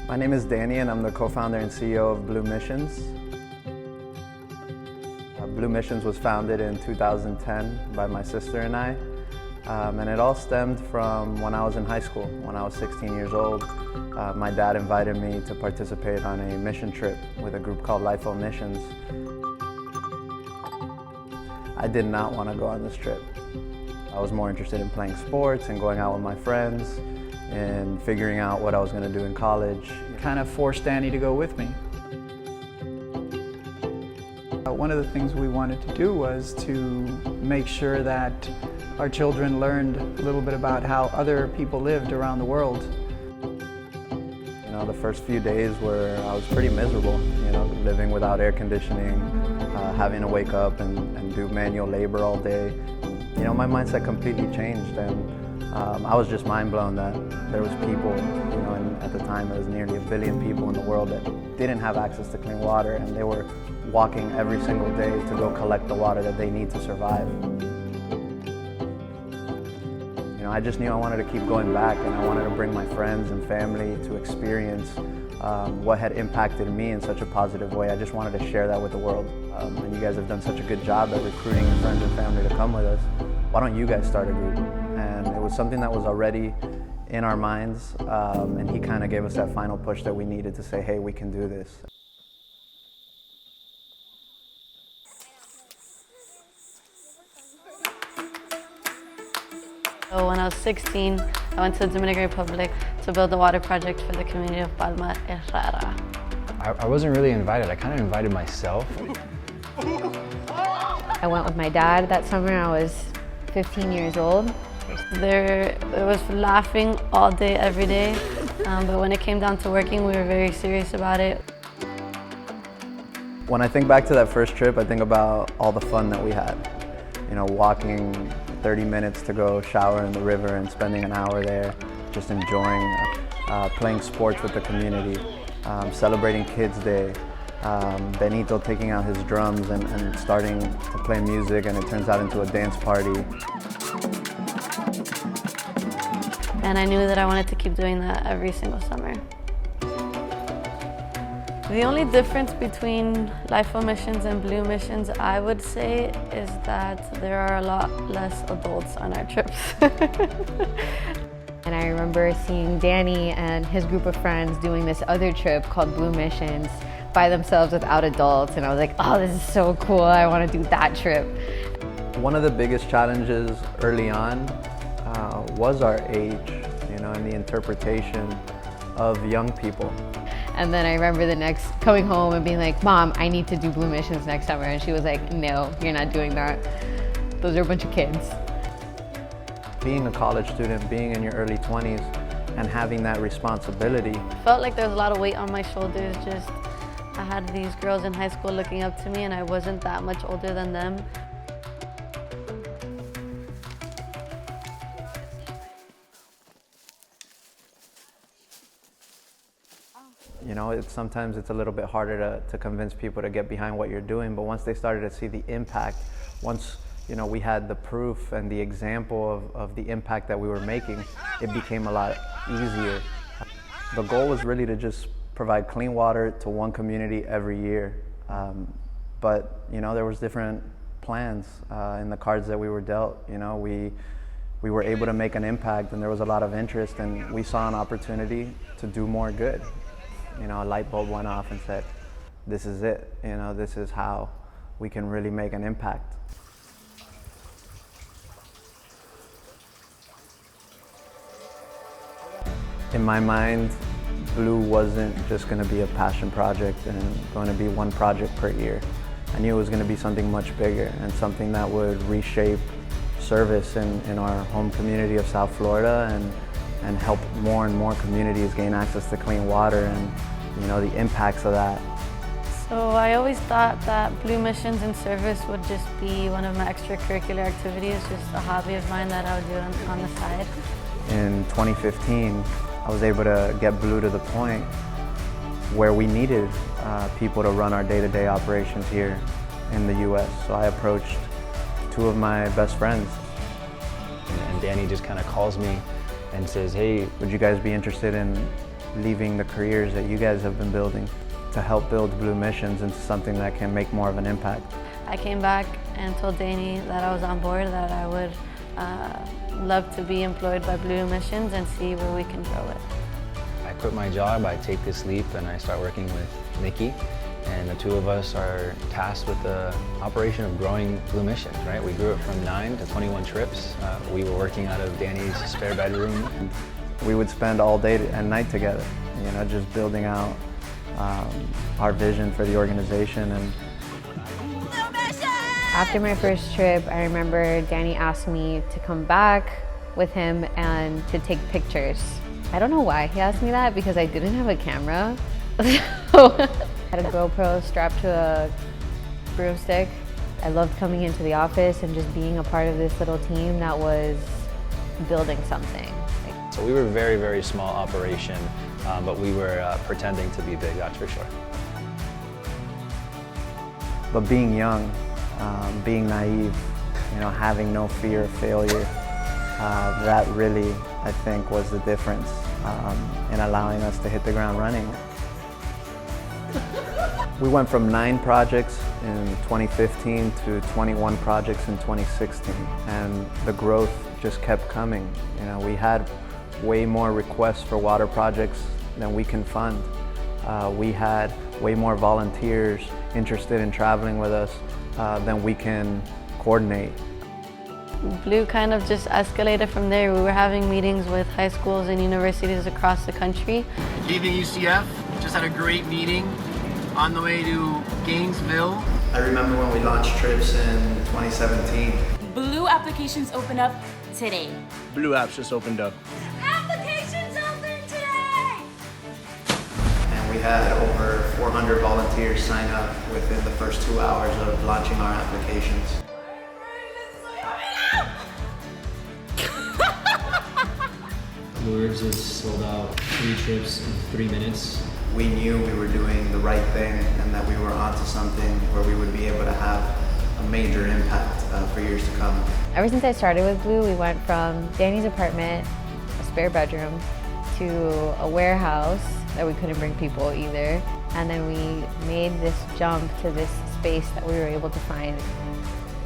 My name is Danny and I'm the co-founder and CEO of Blue Missions. Blue Missions was founded in 2010 by my sister and I. And it all stemmed from when I was in high school. When I was 16 years old, my dad invited me to participate on a mission trip with a group called Life on Missions. I did not want to go on this trip. I was more interested in playing sports and going out with my friends and figuring out what I was going to do in college. Kind of forced Danny to go with me. One of the things we wanted to do was to make sure that our children learned a little bit about how other people lived around the world. You know, the first few days where I was pretty miserable, you know, living without air conditioning, having to wake up and do manual labor all day. You know, my mindset completely changed, and I was just mind blown that there was people, you know, and at the time there was nearly 1 billion people in the world that didn't have access to clean water, and they were walking every single day to go collect the water that they need to survive. You know, I just knew I wanted to keep going back, and I wanted to bring my friends and family to experience what had impacted me in such a positive way. I just wanted to share that with the world. And you guys have done such a good job at recruiting your friends and family to come with us. Why don't you guys start a group? And it was something that was already in our minds, and he kind of gave us that final push that we needed to say, hey, we can do this. So when I was 16, I went to the Dominican Republic to build a water project for the community of Palma Herrera. I wasn't really invited. I kind of invited myself. I went with my dad that summer. I was 15 years old. There was laughing all day, every day, but when it came down to working, we were very serious about it. When I think back to that first trip, I think about all the fun that we had. You know, walking 30 minutes to go shower in the river and spending an hour there, just enjoying, playing sports with the community, celebrating Kids Day, Benito taking out his drums and starting to play music, and it turns out into a dance party. And I knew that I wanted to keep doing that every single summer. The only difference between Life on Missions and Blue Missions, I would say, is that there are a lot less adults on our trips. And I remember seeing Danny and his group of friends doing this other trip called Blue Missions by themselves without adults, and I was like, oh, this is so cool, I want to do that trip. One of the biggest challenges early on was our age, you know, and the interpretation of young people. And then I remember coming home and being like, Mom, I need to do Blue Missions next summer. And she was like, no, you're not doing that. Those are a bunch of kids. Being a college student, being in your early 20s, and having that responsibility. Felt like there was a lot of weight on my shoulders. Just, I had these girls in high school looking up to me, and I wasn't that much older than them. You know, sometimes it's a little bit harder to convince people to get behind what you're doing, but once they started to see the impact, once, you know, we had the proof and the example of the impact that we were making, it became a lot easier. The goal was really to just provide clean water to one community every year. But, you know, there was different plans in the cards that we were dealt. You know, we were able to make an impact, and there was a lot of interest, and we saw an opportunity to do more good. You know, a light bulb went off and said, this is it. You know, this is how we can really make an impact. In my mind, Blue wasn't just going to be a passion project and going to be one project per year. I knew it was going to be something much bigger, and something that would reshape service in our home community of South Florida and help more and more communities gain access to clean water, and, you know, the impacts of that. So I always thought that Blue Missions and service would just be one of my extracurricular activities, just a hobby of mine that I would do on the side. In 2015, I was able to get Blue to the point where we needed people to run our day-to-day operations here in the US. So I approached two of my best friends. And Danny just kind of calls me and says, hey, would you guys be interested in leaving the careers that you guys have been building to help build Blue Missions into something that can make more of an impact. I came back and told Danny that I was on board, that I would love to be employed by Blue Missions and see where we can grow it. I quit my job, I take this leap, and I start working with Nikki. And the two of us are tasked with the operation of growing Blue Missions, right? We grew it from 9 to 21 trips. We were working out of Danny's spare bedroom. We would spend all day and night together, you know, just building out our vision for the organization. And After my first trip, I remember Danny asked me to come back with him and to take pictures. I don't know why he asked me that, because I didn't have a camera. So I had a GoPro strapped to a broomstick. I loved coming into the office and just being a part of this little team that was building something. So we were a very, very small operation, but we were pretending to be big, that's for sure. But being young, being naive, you know, having no fear of failure, that really, I think, was the difference in allowing us to hit the ground running. We went from 9 projects in 2015 to 21 projects in 2016, and the growth just kept coming. You know, we had way more requests for water projects than we can fund. We had way more volunteers interested in traveling with us than we can coordinate. Blue kind of just escalated from there. We were having meetings with high schools and universities across the country. Leaving UCF, just had a great meeting on the way to Gainesville. I remember when we launched trips in 2017. Blue applications open up today. Blue Apps just opened up. Applications open today! And we had over 400 volunteers sign up within the first 2 hours of launching our applications. Blue Herbs has sold out 3 trips in 3 minutes. We knew we were doing the right thing and that we were onto something where we would be able to have a major impact for years to come. Ever since I started with Blue, we went from Danny's apartment, a spare bedroom, to a warehouse that we couldn't bring people either. And then we made this jump to this space that we were able to find,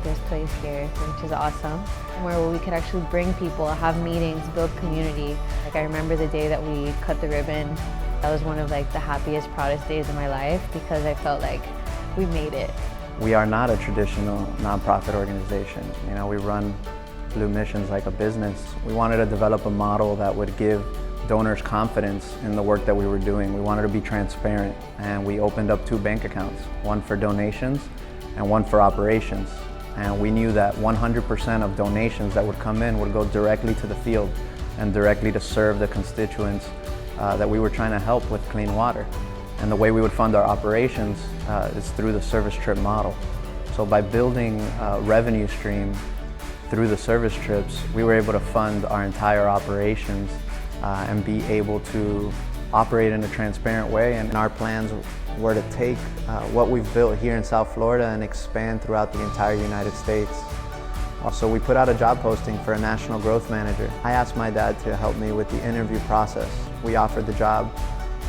this place here, which is awesome, where we could actually bring people, have meetings, build community. Like, I remember the day that we cut the ribbon. That was one of the happiest, proudest days of my life, because I felt like we made it. We are not a traditional nonprofit organization. You know, we run Blue Missions like a business. We wanted to develop a model that would give donors confidence in the work that we were doing. We wanted to be transparent, and we opened up 2 bank accounts, one for donations and one for operations. And we knew that 100% of donations that would come in would go directly to the field and directly to serve the constituents that we were trying to help with clean water. And the way we would fund our operations is through the service trip model. So by building a revenue stream through the service trips, we were able to fund our entire operations and be able to operate in a transparent way. And our plans were to take what we've built here in South Florida and expand throughout the entire United States. So we put out a job posting for a national growth manager. I asked my dad to help me with the interview process. We offered the job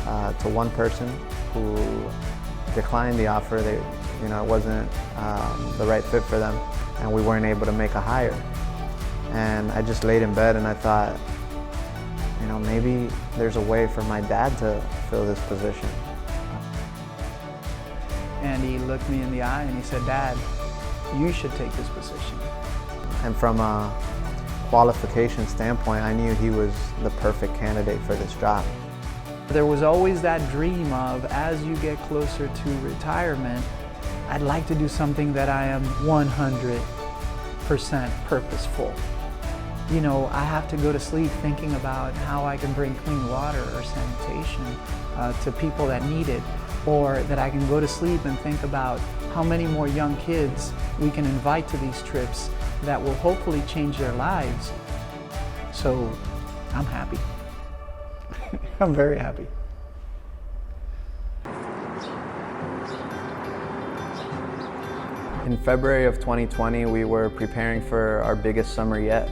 to one person who declined the offer. It wasn't the right fit for them, and we weren't able to make a hire. And I just laid in bed and I thought, you know, maybe there's a way for my dad to fill this position. And he looked me in the eye and he said, "Dad, you should take this position." And from a qualification standpoint, I knew he was the perfect candidate for this job. There was always that dream of, as you get closer to retirement, I'd like to do something that I am 100% purposeful. You know, I have to go to sleep thinking about how I can bring clean water or sanitation to people that need it, or that I can go to sleep and think about how many more young kids we can invite to these trips that will hopefully change their lives. So I'm happy. I'm very happy. In February of 2020, we were preparing for our biggest summer yet.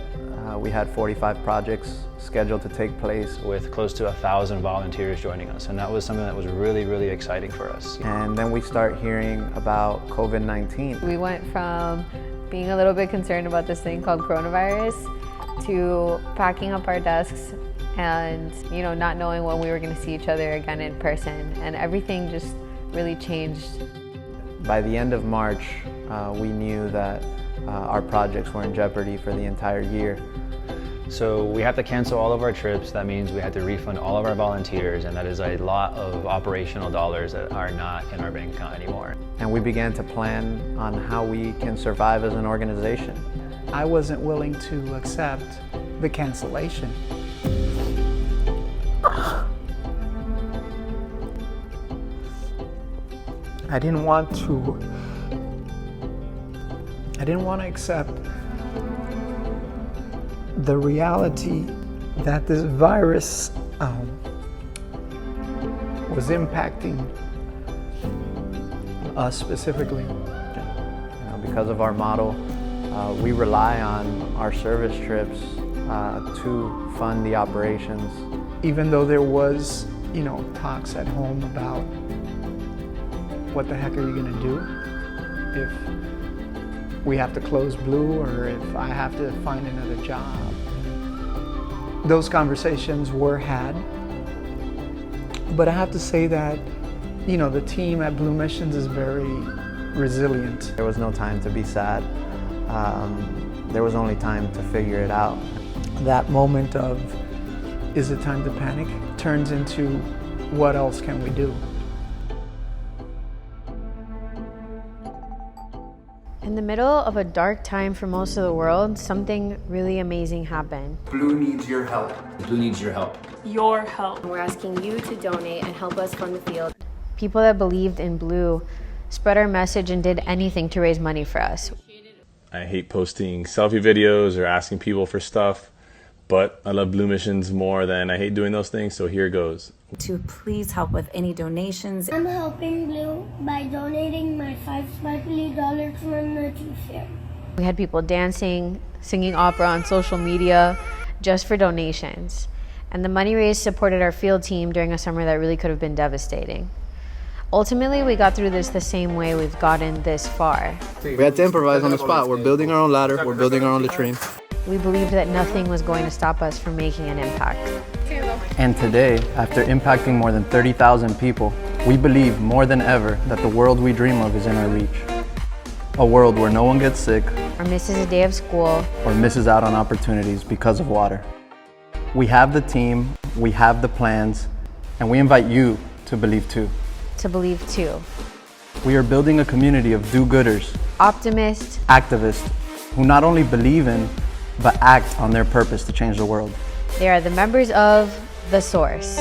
We had 45 projects scheduled to take place. with close to 1,000 volunteers joining us. And that was something that was really, really exciting for us. And then we start hearing about COVID-19. We went from being a little bit concerned about this thing called coronavirus to packing up our desks and, you know, not knowing when we were going to see each other again in person. And everything just really changed. By the end of March, we knew that our projects were in jeopardy for the entire year. So we have to cancel all of our trips. That means we had to refund all of our volunteers, and that is a lot of operational dollars that are not in our bank account anymore. And we began to plan on how we can survive as an organization. I wasn't willing to accept the cancellation. I didn't want to accept the reality that this virus was impacting us specifically. Because of our model, we rely on our service trips to fund the operations. Even though there was, you know, talks at home about what the heck are you gonna do if we have to close Blue or if I have to find another job. Those conversations were had, but I have to say that, you know, the team at Blue Missions is very resilient. There was no time to be sad. There was only time to figure it out. That moment of, is it time to panic, turns into, what else can we do? In the middle of a dark time for most of the world, something really amazing happened. Blue needs your help. Blue needs your help. Your help. We're asking you to donate and help us fund the field. People that believed in Blue spread our message and did anything to raise money for us. I hate posting selfie videos or asking people for stuff, but I love Blue Missions more than I hate doing those things, so here goes. To please help with any donations. I'm helping Blue by donating my $5 sparkly dollars from the tooth fairy. We had people dancing, singing opera on social media just for donations. And the money raised supported our field team during a summer that really could have been devastating. Ultimately, we got through this the same way we've gotten this far. We had to improvise on the spot. We're building our own ladder, we're building our own latrine. We believed that nothing was going to stop us from making an impact. And today, after impacting more than 30,000 people, we believe more than ever that the world we dream of is in our reach. A world where no one gets sick Or misses a day of school. or misses out on opportunities because of water. We have the team, we have the plans, and we invite you to believe too. To believe too. We are building a community of do-gooders, Optimists, activists, who not only believe in, but act on their purpose to change the world. they are the members of The Source.